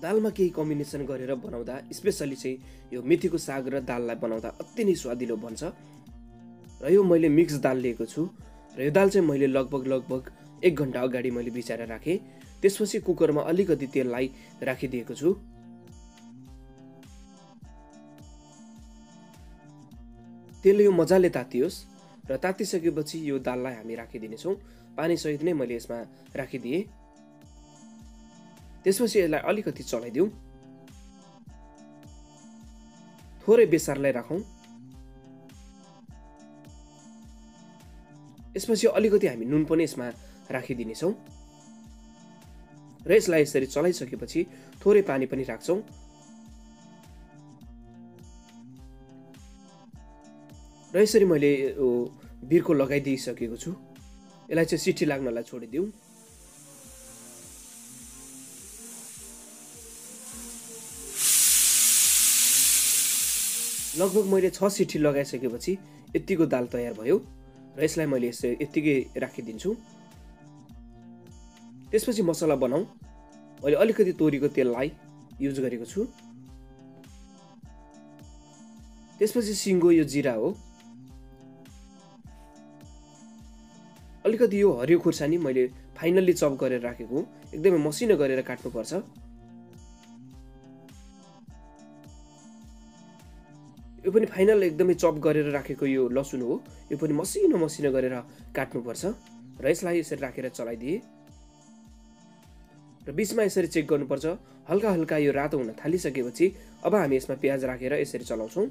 दालमा केही कम्बिनेसन गरेर बनाउँदा स्पेशली चाहिँ यो मेथीको साग र दाललाई बनाउँदा अति नै स्वादिलो बन्छ। र यो मैले मिक्स दाल लिएको छु र यो दाल चाहिँ मैले लगभग 1 घण्टा अगाडि मैले भिजाएर राखेँ। त्यसपछि कुकरमा अलिकति तेललाई राखिदिएको छु। तेल यो मजाले तातियोस् र तातिसकेपछि यो दाललाई हामी राखिदिनेछौँ। पानी सहित नै मैले यसमा राखिदिएँ। त्यसपछि यसलाई अलिकति चलाइदिउँ। थोरै बेसारलाई राखौँ। यसपछि अलिकति हामी नुन पनि यसमा राखिदिनेछौँ र यसलाई यसरी चलाइसकेपछि थोरै पानी पनि राख्छौँ। र यसरी मैले बिर्को लगाइदिइसकेको छु। यसलाई चाहिँ सिटी लाग्नलाई छोडिदिउँ। लगभग मैले 6 सिटी लगाइसकेपछि यतिको दाल तयार भयो र यसलाई मैले यतिकै राखिदिन्छु। त्यसपछि मसला बनाऊ। मैले अलिकति तोरीको तेललाई युज गरेको छु। त्यसपछि सिङ्गो यो जिरा हो। अलिकति यो हरियो खुर्सानी मैले फाइनल्ली चप गरेर राखेको, एकदमै मसिनो गरेर काट्नुपर्छ। यो पनि फाइनल एकदमै चप गरेर राखेको यो लसुन हो। यो पनि मसिनो गरेर काट्नुपर्छ र यसलाई यसरी राखेर चलाइदिए र बीचमा यसरी चेक गर्नुपर्छ। हल्का यो रातो हुन थालिसकेपछि अब हामी यसमा प्याज राखेर यसरी चलाउँछौँ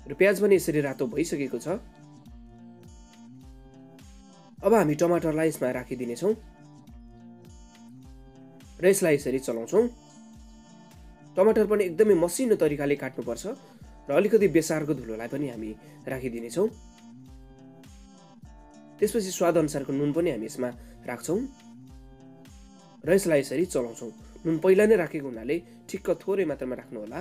र प्याज पनि यसरी रातो भइसकेको छ। अब हामी टमाटरलाई यसमा राखिदिनेछौँ र यसलाई यसरी चलाउँछौँ। टमाटर पनि एकदमै मसिनो तरिकाले काट्नुपर्छ र अलिकति बेसारको धुलोलाई पनि हामी राखिदिनेछौँ। त्यसपछि स्वाद अनुसारको नुन पनि हामी यसमा राख्छौँ र यसलाई यसरी चलाउँछौँ। नुन पहिला नै राखेको हुनाले ठिक्क थोरै मात्रामा राख्नु होला।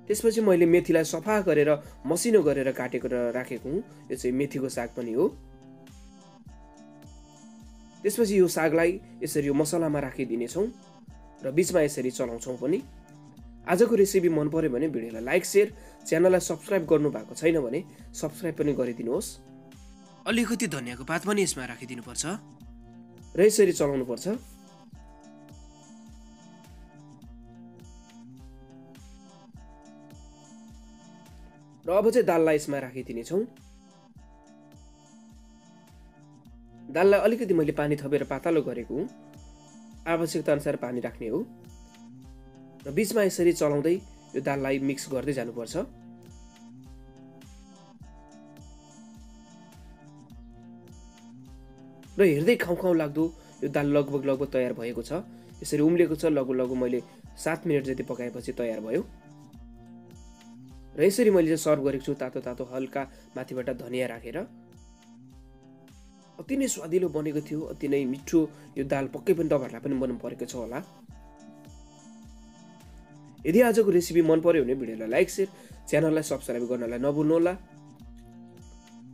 त्यसपछि मैले मेथीलाई सफा गरेर मसिनो गरेर काटेको र राखेको हुँ। यो चाहिँ मेथीको साग पनि हो। त्यसपछि यो सागलाई यसरी यो मसलामा राखिदिनेछौँ र बीचमा यसरी चलाउँछौँ पनि। आजको रेसिपी मन पर्यो भने भिडियोलाई लाइक, शेयर, च्यानललाई सब्स्क्राइब गर्नु भएको छैन भने सब्स्क्राइब पनि गरिदिनुहोस्। अलिकति धनियाको पात पनि यसमा राखिदिनुपर्छ र यसरी चलाउनुपर्छ। र अब चाहिँ दाललाई यसमा राखिदिनेछौँ। दाललाई अलिकति मैले पानी थपेर पातलो गरेको हुँ। आवश्यकता अनुसार पानी राख्ने हो र बीचमा यसरी चलाउँदै यो दाललाई मिक्स गर्दै जानुपर्छ। र हेर्दै खाउँ लाग्दो यो दाल लगभग तयार भएको छ। यसरी उम्लेको छ। लगभग मैले 7 मिनट जति पकाएपछि तयार भयो र यसरी मैले चाहिँ सर्भ गरेको छु। तातो हल्का माथिबाट धनिया राखेर। अति नै स्वादिलो बनेको थियो। अति नै मिठो यो दाल पक्कै पनि तपाईहरुलाई पनि मन परेको छ होला। यदि आजको रेसिपी मन पर्यो भने भिडियोलाई लाइक, शेयर, च्यानललाई सब्स्क्राइब गर्नलाई नभुल्नु होला।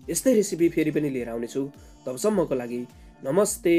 यस्तै रेसिपी फेरि पनि लिएर आउनेछु। तबसम्मको लागि नमस्ते।